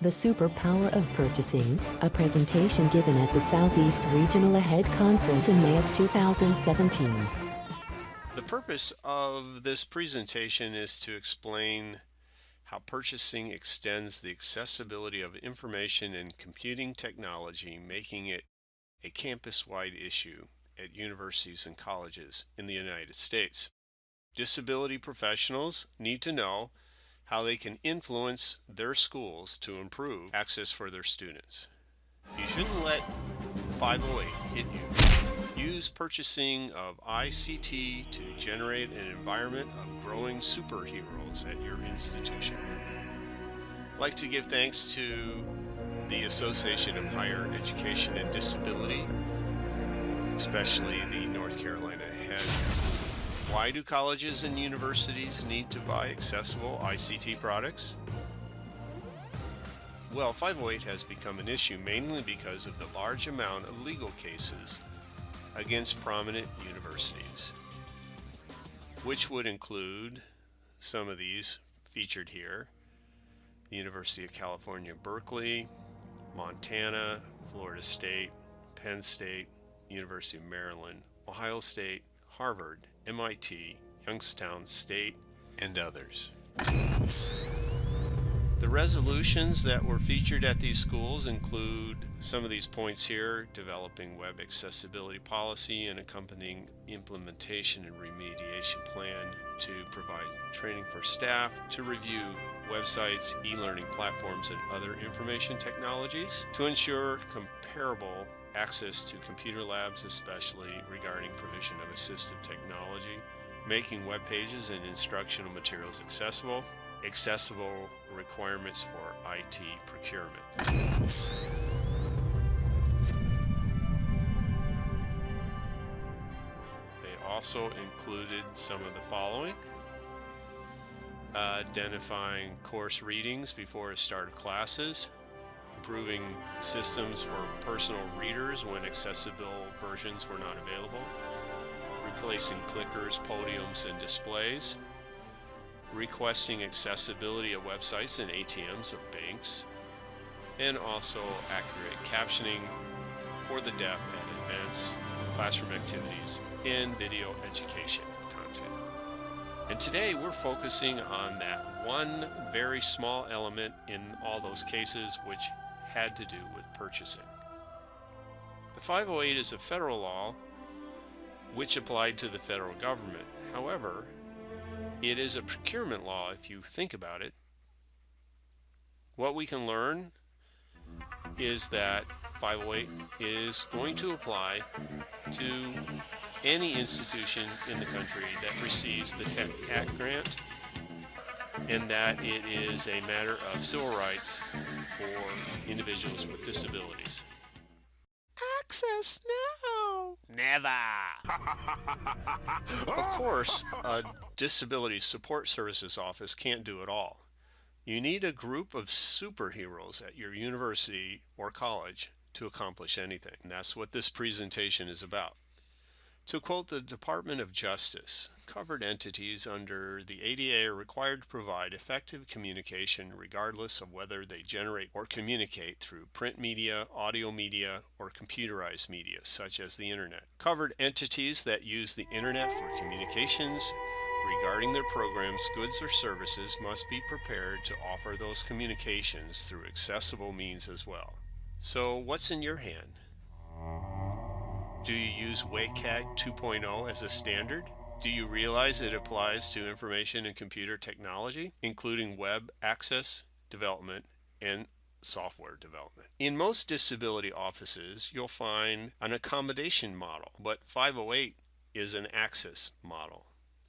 The Superpower of Purchasing, a presentation given at the Southeast Regional AHEAD Conference in May of 2017. The purpose of this presentation is to explain how purchasing extends the accessibility of information and computing technology, making it a campus-wide issue at universities and colleges in the United States. Disability professionals need to know how they can influence their schools to improve access for their students. You shouldn't let 508 hit you. Use purchasing of ICT to generate an environment of growing superheroes at your institution. I'd like to give thanks to the Association of Higher Education and Disability, especially the North Carolina AHEAD. Why do colleges and universities need to buy accessible ICT products? Well, 508 has become an issue mainly because of the large amount of legal cases against prominent universities, which would include some of these featured here: the University of California, Berkeley, Montana, Florida State, Penn State, University of Maryland, Ohio State, Harvard, MIT, Youngstown State, and others. The resolutions that were featured at these schools include some of these points here: developing web accessibility policy and accompanying implementation and remediation plan, to provide training for staff, to review websites, e-learning platforms, and other information technologies, to ensure comparable access to computer labs, especially regarding provision of assistive technology, making web pages and instructional materials accessible requirements for IT procurement. They also included some of the following: identifying course readings before the start of classes, improving systems for personal readers when accessible versions were not available, replacing clickers, podiums, and displays, requesting accessibility of websites and ATMs of banks, and also accurate captioning for the deaf at events, classroom activities, and video education content. And today we're focusing on that one very small element in all those cases, which had to do with purchasing. The 508 is a federal law which applied to the federal government. However, it is a procurement law if you think about it. What we can learn is that 508 is going to apply to any institution in the country that receives the Tech Act grant, and that it is a matter of civil rights for individuals with disabilities. Access now! Never! Of course, a disability support services office can't do it all. You need a group of superheroes at your university or college to accomplish anything. And that's what this presentation is about. To quote the Department of Justice, covered entities under the ADA are required to provide effective communication regardless of whether they generate or communicate through print media, audio media, or computerized media such as the Internet. Covered entities that use the Internet for communications regarding their programs, goods, or services must be prepared to offer those communications through accessible means as well. So what's in your hand? Do you use WCAG 2.0 as a standard? Do you realize it applies to information and computer technology, including web access development and software development? In most disability offices, you'll find an accommodation model, but 508 is an access model.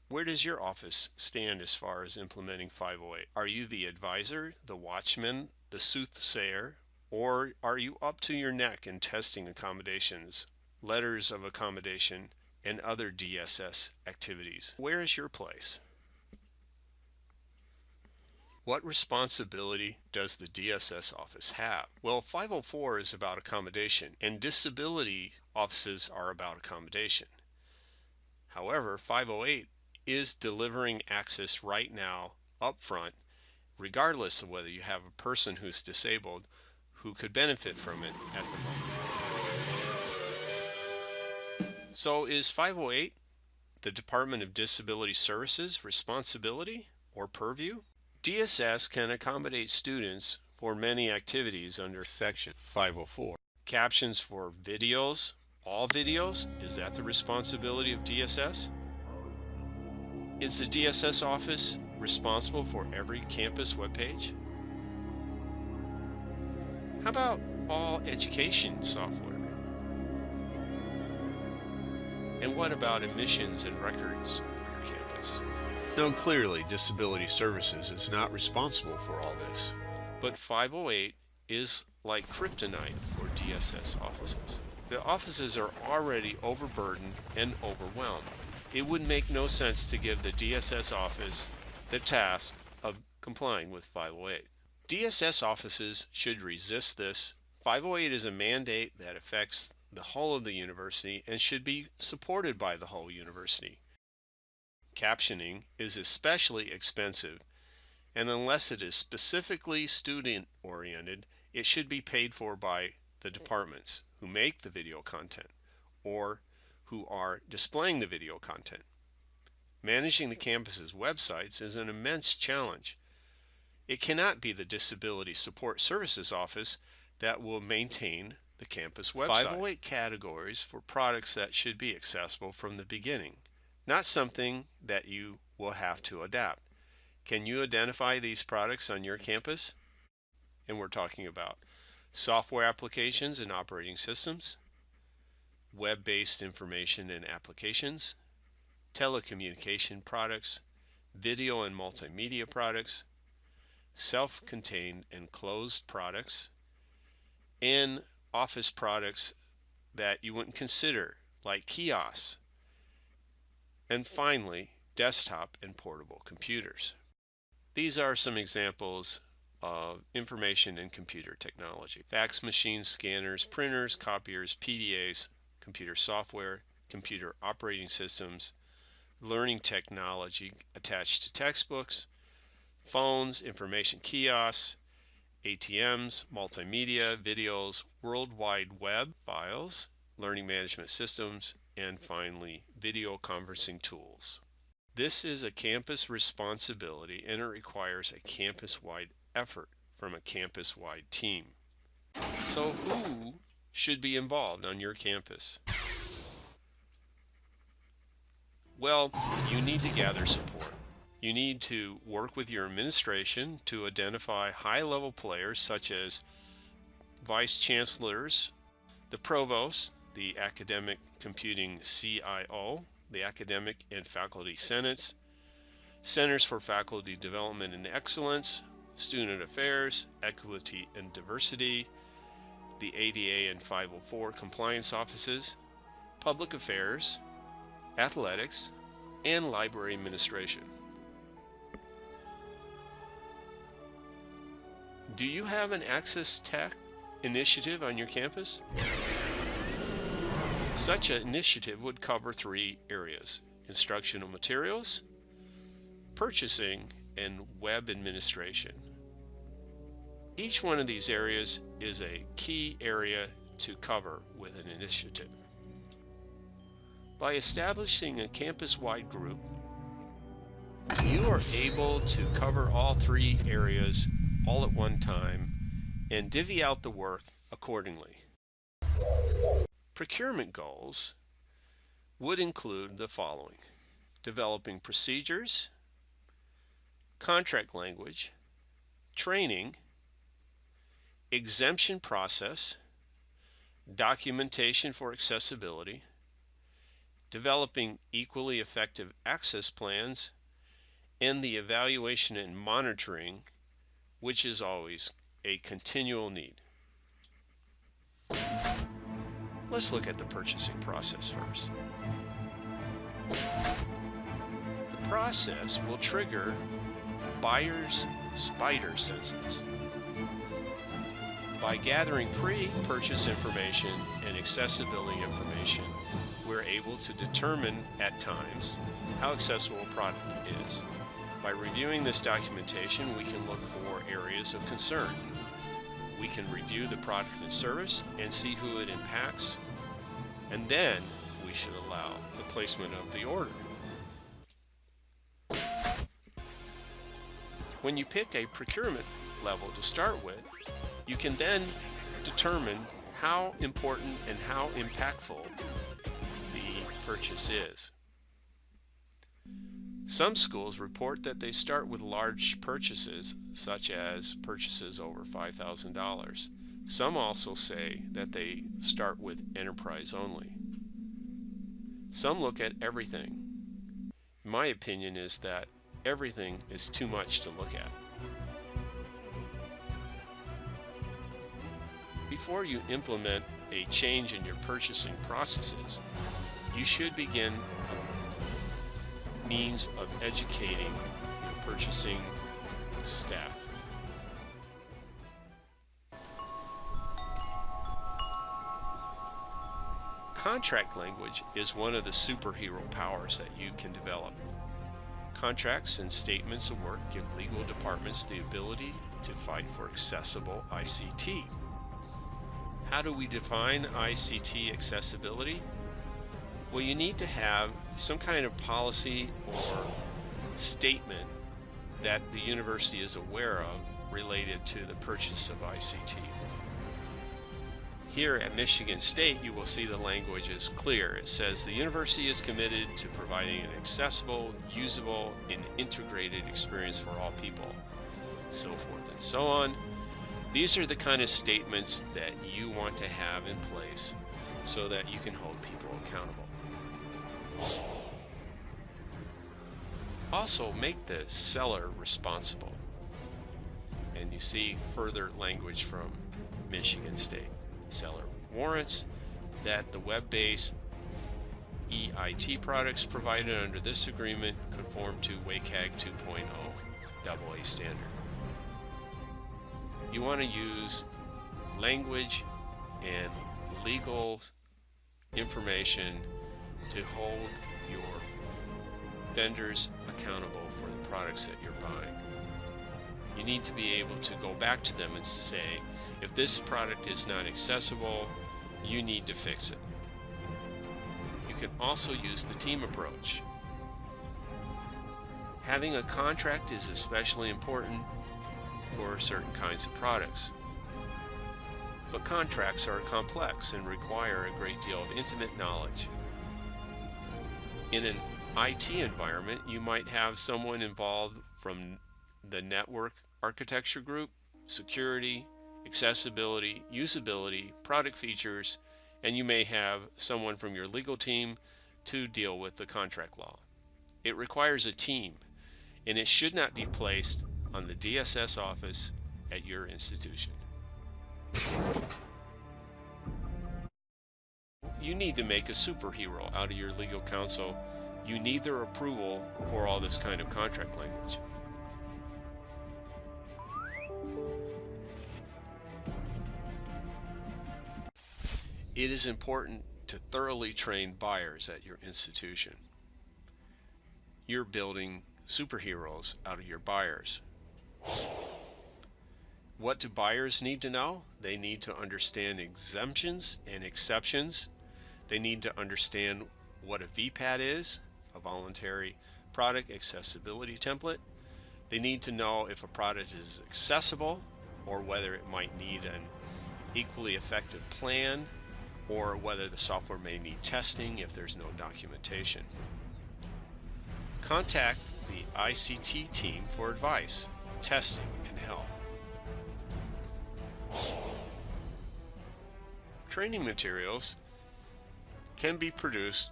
Where does your office stand as far as implementing 508? Are you the advisor, the watchman, the soothsayer, or are you up to your neck in testing accommodations, letters of accommodation, and other DSS activities? Where is your place? What responsibility does the DSS office have? Well, 504 is about accommodation, and disability offices are about accommodation. However, 508 is delivering access right now up front regardless of whether you have a person who's disabled who could benefit from it at the moment. So is 508 the Department of Disability Services responsibility or purview? DSS can accommodate students for many activities under Section 504. Captions for videos, all videos, is that the responsibility of DSS? Is the DSS office responsible for every campus webpage? How about all education software? And what about admissions and records for your campus? Now, clearly, Disability Services is not responsible for all this, but 508 is like kryptonite for DSS offices. The offices are already overburdened and overwhelmed. It would make no sense to give the DSS office the task of complying with 508. DSS offices should resist this. 508 is a mandate that affects the whole of the university and should be supported by the whole university. Captioning is especially expensive, and unless it is specifically student-oriented, it should be paid for by the departments who make the video content or who are displaying the video content. Managing the campus's websites is an immense challenge. It cannot be the Disability Support Services Office that will maintain the campus website. 508 categories for products that should be accessible from the beginning, not something that you will have to adapt. Can you identify these products on your campus? And we're talking about software applications and operating systems, web-based information and applications, telecommunication products, video and multimedia products, self-contained and closed products, and office products that you wouldn't consider, like kiosks, and finally, desktop and portable computers. These are some examples of information and computer technology: fax machines, scanners, printers, copiers, PDAs, computer software, computer operating systems, learning technology attached to textbooks, phones, information kiosks, ATMs, multimedia, videos, World Wide Web files, learning management systems, and finally, video conferencing tools. This is a campus responsibility, and it requires a campus-wide effort from a campus-wide team. So who should be involved on your campus? Well, you need to gather support. You need to work with your administration to identify high-level players such as vice chancellors, the provost, the academic computing CIO, the academic and faculty senates, centers for faculty development and excellence, student affairs, equity and diversity, the ADA and 504 compliance offices, public affairs, athletics, and library administration. Do you have an Access Tech initiative on your campus? Such an initiative would cover 3 areas: instructional materials, purchasing, and web administration. Each one of these areas is a key area to cover with an initiative. By establishing a campus-wide group, you are able to cover all 3 areas all at one time and divvy out the work accordingly. Procurement goals would include the following: developing procedures, contract language, training, exemption process, documentation for accessibility, developing equally effective access plans, and the evaluation and monitoring, which is always a continual need. Let's look at the purchasing process first. The process will trigger buyers' spider senses. By gathering pre-purchase information and accessibility information, we're able to determine at times how accessible a product is. By reviewing this documentation, we can look for areas of concern. We can review the product and service and see who it impacts, and then we should allow the placement of the order. When you pick a procurement level to start with, you can then determine how important and how impactful the purchase is. Some schools report that they start with large purchases, such as purchases over $5,000. Some also say that they start with enterprise only. Some look at everything. My opinion is that everything is too much to look at. Before you implement a change in your purchasing processes, you should begin a means of educating your purchasing staff. Contract language is one of the superhero powers that you can develop. Contracts and statements of work give legal departments the ability to fight for accessible ICT. How do we define ICT accessibility? Well, you need to have some kind of policy or statement that the university is aware of related to the purchase of ICT. Here at Michigan State, you will see the language is clear. It says the university is committed to providing an accessible, usable, and integrated experience for all people, so forth and so on. These are the kind of statements that you want to have in place so that you can hold people accountable. Also, make the seller responsible. And you see further language from Michigan State. Seller warrants that the web-based EIT products provided under this agreement conform to WCAG 2.0 AA standard. You want to use language and legal information to hold your vendors accountable for the products that you're buying. You need to be able to go back to them and say, if this product is not accessible, you need to fix it. You can also use the team approach. Having a contract is especially important for certain kinds of products. But contracts are complex and require a great deal of intimate knowledge. In an IT environment, you might have someone involved from the network architecture group, security, accessibility, usability, product features, and you may have someone from your legal team to deal with the contract law. It requires a team, and it should not be placed on the DSS office at your institution. You need to make a superhero out of your legal counsel. You need their approval for all this kind of contract language. It is important to thoroughly train buyers at your institution. You're building superheroes out of your buyers. What do buyers need to know? They need to understand exemptions and exceptions. They need to understand what a VPAT is, a voluntary product accessibility template. They need to know if a product is accessible or whether it might need an equally effective plan, or whether the software may need testing if there's no documentation. Contact the ICT team for advice, testing, and help. Training materials can be produced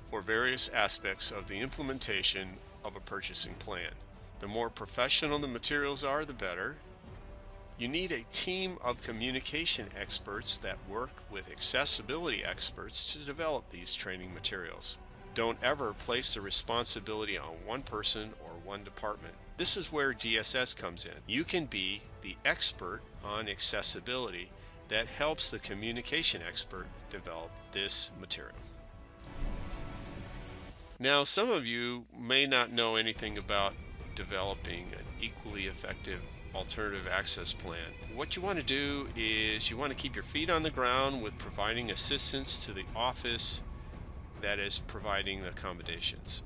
for various aspects of the implementation of a purchasing plan. The more professional the materials are, the better. You need a team of communication experts that work with accessibility experts to develop these training materials. Don't ever place the responsibility on one person or one department. This is where DSS comes in. You can be the expert on accessibility that helps the communication expert develop this material. Now, some of you may not know anything about developing an equally effective alternative access plan. What you want to do is you want to keep your feet on the ground with providing assistance to the office that is providing the accommodations.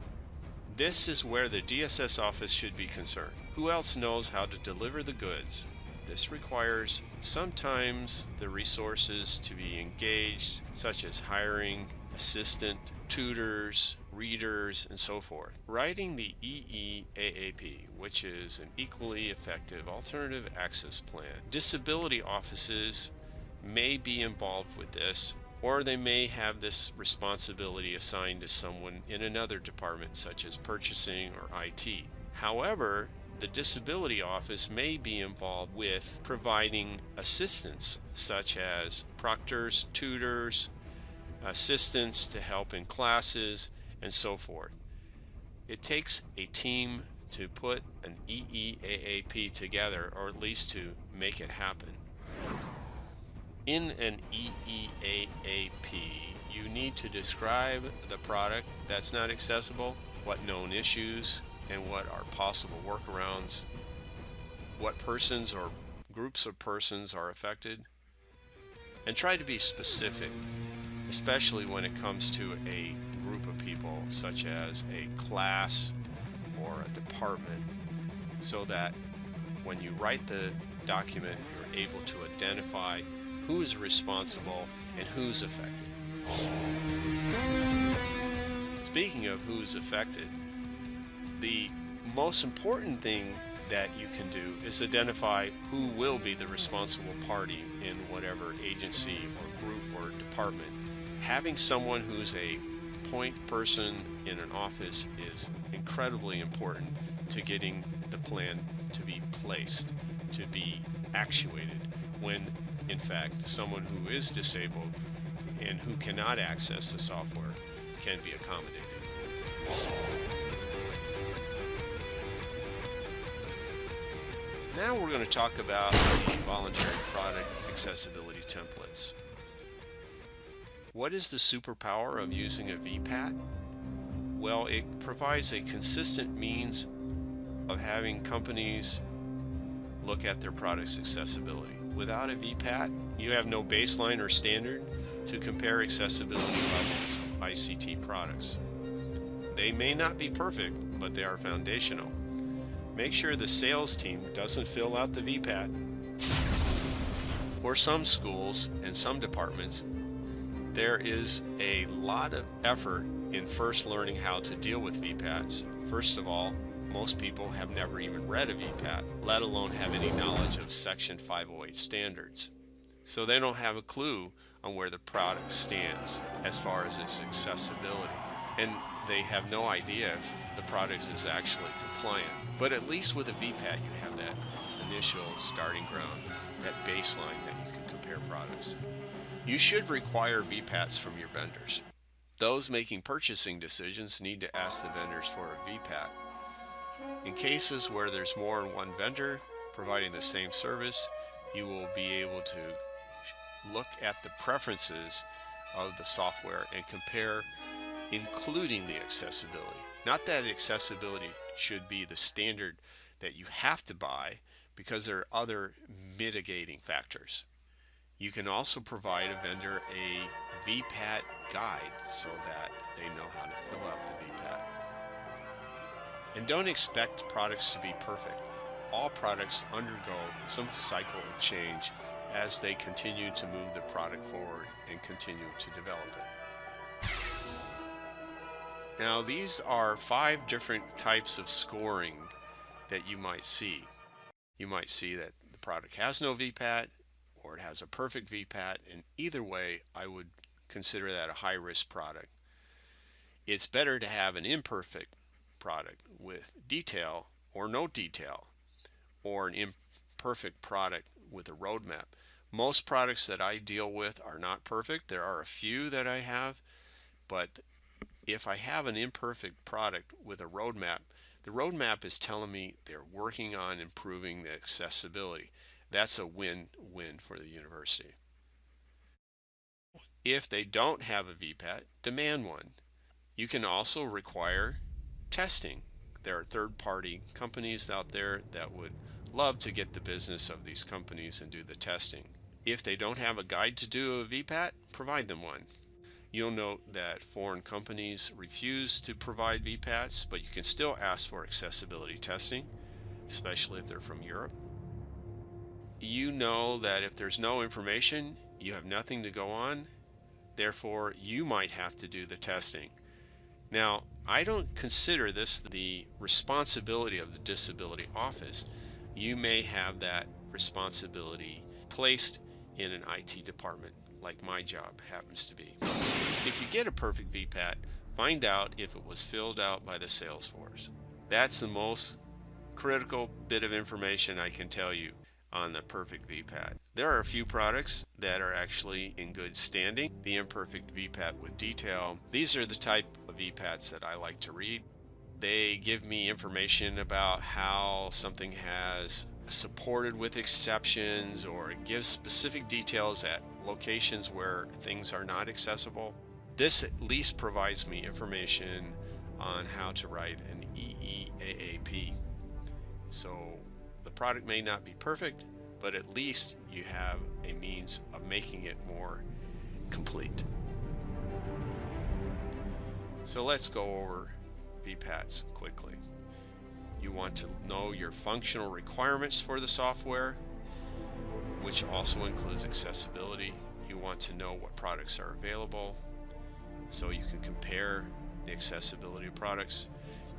This is where the DSS office should be concerned. Who else knows how to deliver the goods? This requires sometimes the resources to be engaged, such as hiring assistant, tutors, readers, and so forth. Writing the EEAAP, which is an equally effective alternative access plan. Disability offices may be involved with this, or they may have this responsibility assigned to someone in another department, such as purchasing or IT. However, the disability office may be involved with providing assistance, such as proctors, tutors, assistants to help in classes, and so forth. It takes a team to put an EEAAP together, or at least to make it happen. In an EEAAP, you need to describe the product that's not accessible, what known issues and what are possible workarounds, what persons or groups of persons are affected, and try to be specific, especially when it comes to a group of people, such as a class or a department, so that when you write the document, you're able to identify who is responsible and who's affected. Speaking of who's affected, the most important thing that you can do is identify who will be the responsible party in whatever agency or group or department. Having someone who's a point person in an office is incredibly important to getting the plan to be placed, to be actuated, when in fact someone who is disabled and who cannot access the software can be accommodated. Now we're going to talk about the voluntary product accessibility templates. What is the superpower of using a VPAT? Well, it provides a consistent means of having companies look at their product's accessibility. Without a VPAT, you have no baseline or standard to compare accessibility levels of ICT products. They may not be perfect, but they are foundational. Make sure the sales team doesn't fill out the VPAT. For some schools and some departments, there is a lot of effort in first learning how to deal with VPATs. First of all, most people have never even read a VPAT, let alone have any knowledge of Section 508 standards. So they don't have a clue on where the product stands as far as its accessibility. And they have no idea if the product is actually compliant. But at least with a VPAT, you have that initial starting ground, that baseline that you can compare products. You should require VPATs from your vendors. Those making purchasing decisions need to ask the vendors for a VPAT. In cases where there's more than one vendor providing the same service, you will be able to look at the preferences of the software and compare, including the accessibility. Not that accessibility should be the standard that you have to buy, because there are other mitigating factors. You can also provide a vendor a VPAT guide so that they know how to fill out the VPAT. And don't expect products to be perfect. All products undergo some cycle of change as they continue to move the product forward and continue to develop it. Now, these are 5 different types of scoring that you might see. You might see that the product has no VPAT, or it has a perfect VPAT, and either way, I would consider that a high-risk product. It's better to have an imperfect product with detail or no detail, or an imperfect product with a roadmap. Most products that I deal with are not perfect. There are a few that I have, but if I have an imperfect product with a roadmap, the roadmap is telling me they're working on improving the accessibility. That's a win-win for the university. If they don't have a VPAT, demand one. You can also require testing, There are third-party companies out there that would love to get the business of these companies and do the testing. If they don't have a guide to do a VPAT, provide them one. You'll note that foreign companies refuse to provide VPATs, but you can still ask for accessibility testing, especially if they're from Europe. You know that if there's no information, you have nothing to go on, therefore you might have to do the testing. Now, I don't consider this the responsibility of the disability office. You may have that responsibility placed in an IT department, like my job happens to be. If you get a perfect VPAT, find out if it was filled out by the sales force. That's the most critical bit of information I can tell you on the perfect VPAT. There are a few products that are actually in good standing. The imperfect VPAT with detail. These are the type of VPATs that I like to read. They give me information about how something has supported with exceptions, or it gives specific details at locations where things are not accessible. This at least provides me information on how to write an EEAAP. So the product may not be perfect, but at least you have a means of making it more complete. So let's go over VPATs quickly. You want to know your functional requirements for the software, which also includes accessibility. You want to know what products are available so you can compare the accessibility of products.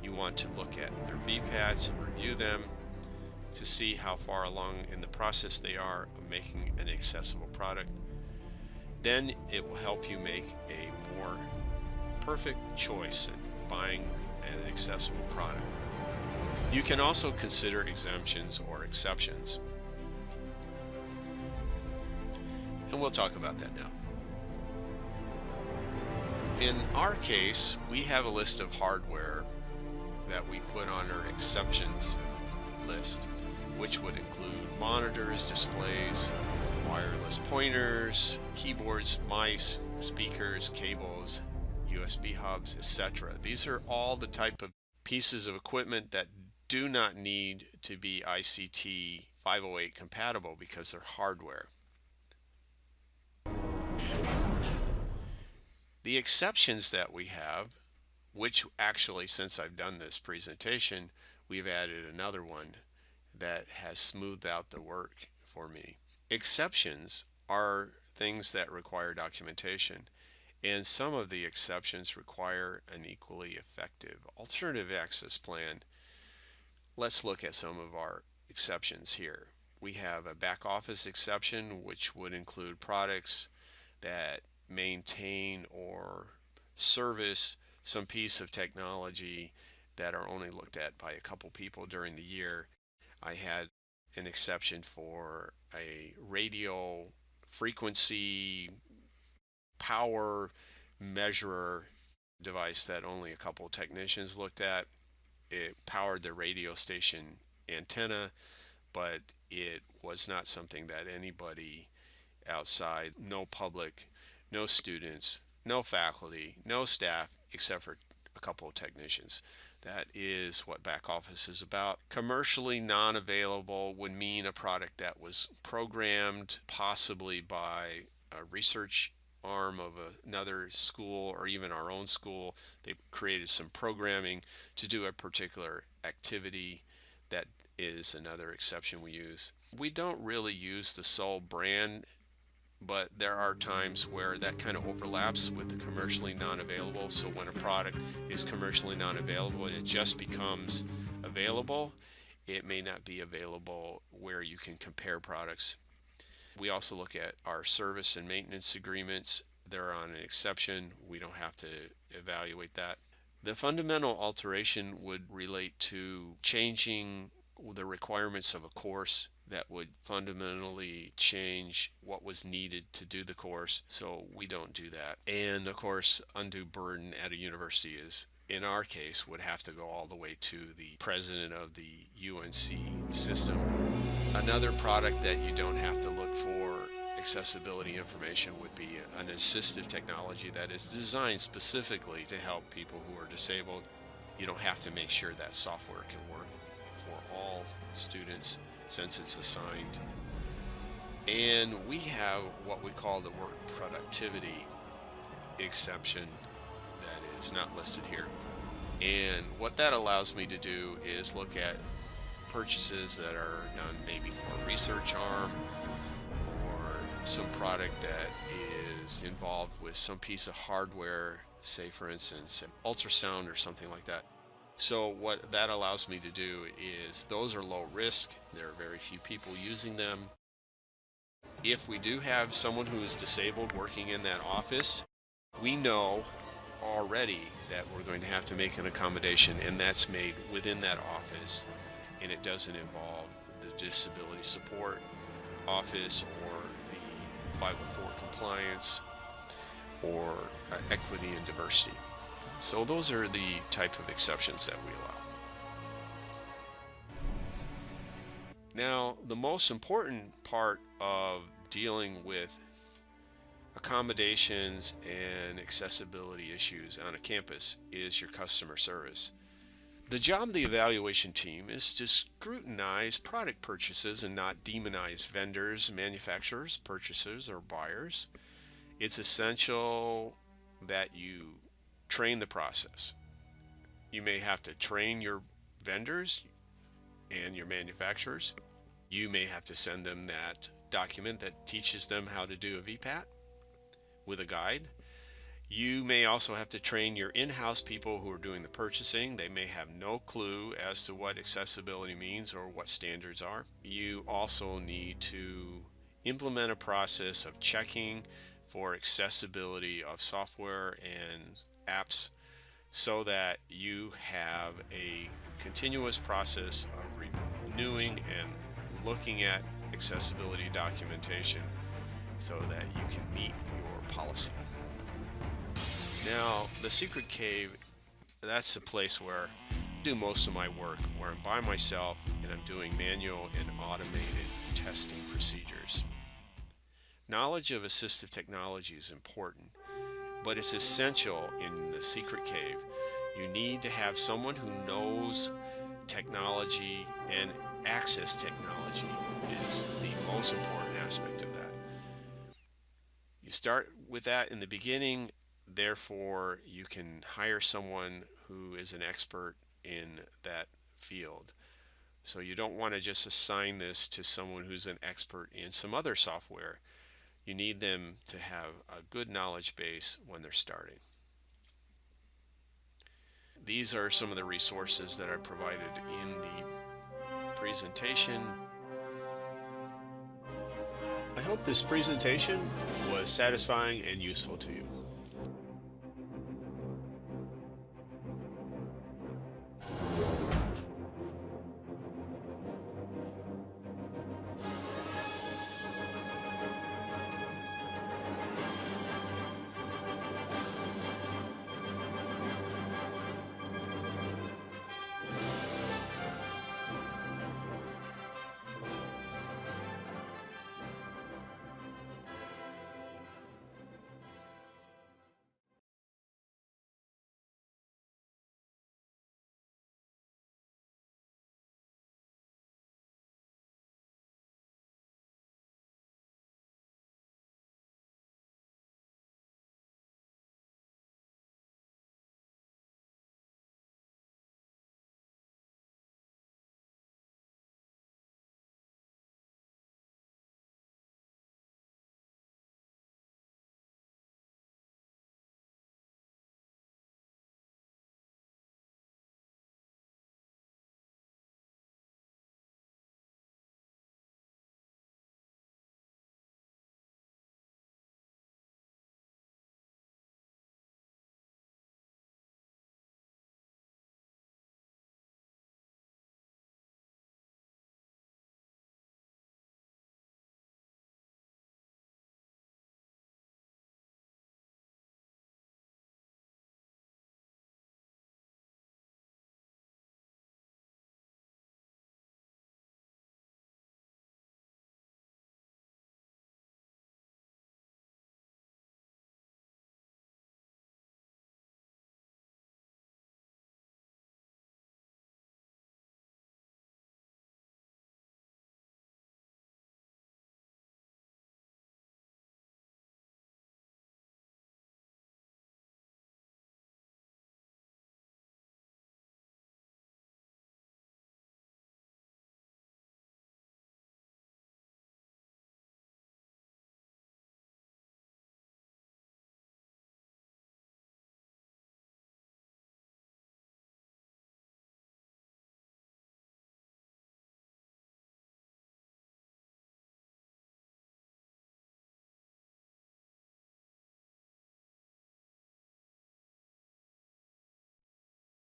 You want to look at their VPATs and review them to see how far along in the process they are of making an accessible product. Then it will help you make a more perfect choice in buying an accessible product. You can also consider exemptions or exceptions. And we'll talk about that now. In our case, we have a list of hardware that we put on our exceptions list, which would include monitors, displays, wireless pointers, keyboards, mice, speakers, cables, USB hubs, etc. These are all the type of pieces of equipment that do not need to be ICT 508 compatible because they're hardware. The exceptions that we have, which actually, since I've done this presentation, we've added another one that has smoothed out the work for me. Exceptions are things that require documentation, and some of the exceptions require an equally effective alternative access plan. Let's look at some of our exceptions here. We have a back office exception, which would include products that maintain or service some piece of technology that are only looked at by a couple people during the year. I had an exception for a radio frequency power measurer device that only a couple of technicians looked at. It powered the radio station antenna, but it was not something that anybody outside, no public, no students, no faculty, no staff, except for a couple of technicians. That is what back office is about. Commercially non-available would mean a product that was programmed possibly by a research arm of another school or even our own school. They created some programming to do a particular activity. That is another exception we use. We don't really use the sole brand, but there are times where that kind of overlaps with the commercially non-available. So when a product is commercially non-available and it just becomes available, it may not be available where you can compare products. We also look at our service and maintenance agreements. They're on an exception. We don't have to evaluate that. The fundamental alteration would relate to changing the requirements of a course that would fundamentally change what was needed to do the course, so we don't do that. And of course, undue burden at a university is, in our case, would have to go all the way to the president of the UNC system. Another product that you don't have to look for accessibility information would be an assistive technology that is designed specifically to help people who are disabled. You don't have to make sure that software can work for all students since it's assigned. And we have what we call the work productivity exception that is not listed here. And what that allows me to do is look at purchases that are done maybe for a research arm or some product that is involved with some piece of hardware, say for instance ultrasound or something like that. So what that allows me to do is those are low risk. There are very few people using them. If we do have someone who is disabled working in that office, we know already that we're going to have to make an accommodation, and that's made within that office, and it doesn't involve the disability support office or the 504 compliance or equity and diversity. So those are the type of exceptions that we allow. Now, the most important part of dealing with accommodations and accessibility issues on a campus is your customer service. The job of the evaluation team is to scrutinize product purchases and not demonize vendors, manufacturers, purchasers, or buyers. It's essential that you train the process. You may have to train your vendors and your manufacturers. You may have to send them that document that teaches them how to do a VPAT with a guide. You may also have to train your in-house people who are doing the purchasing. They may have no clue as to what accessibility means or what standards are. You also need to implement a process of checking for accessibility of software and apps so that you have a continuous process of renewing and looking at accessibility documentation so that you can meet your policy. Now, the secret cave, that's the place where I do most of my work, where I'm by myself and I'm doing manual and automated testing procedures. Knowledge of assistive technology is important, but it's essential in the secret cave. You need to have someone who knows technology, and access technology is the most important aspect of that. You start with that in the beginning, therefore you can hire someone who is an expert in that field. So you don't want to just assign this to someone who's an expert in some other software. You need them to have a good knowledge base when they're starting. These are some of the resources that I provided in the presentation. I hope this presentation was satisfying and useful to you.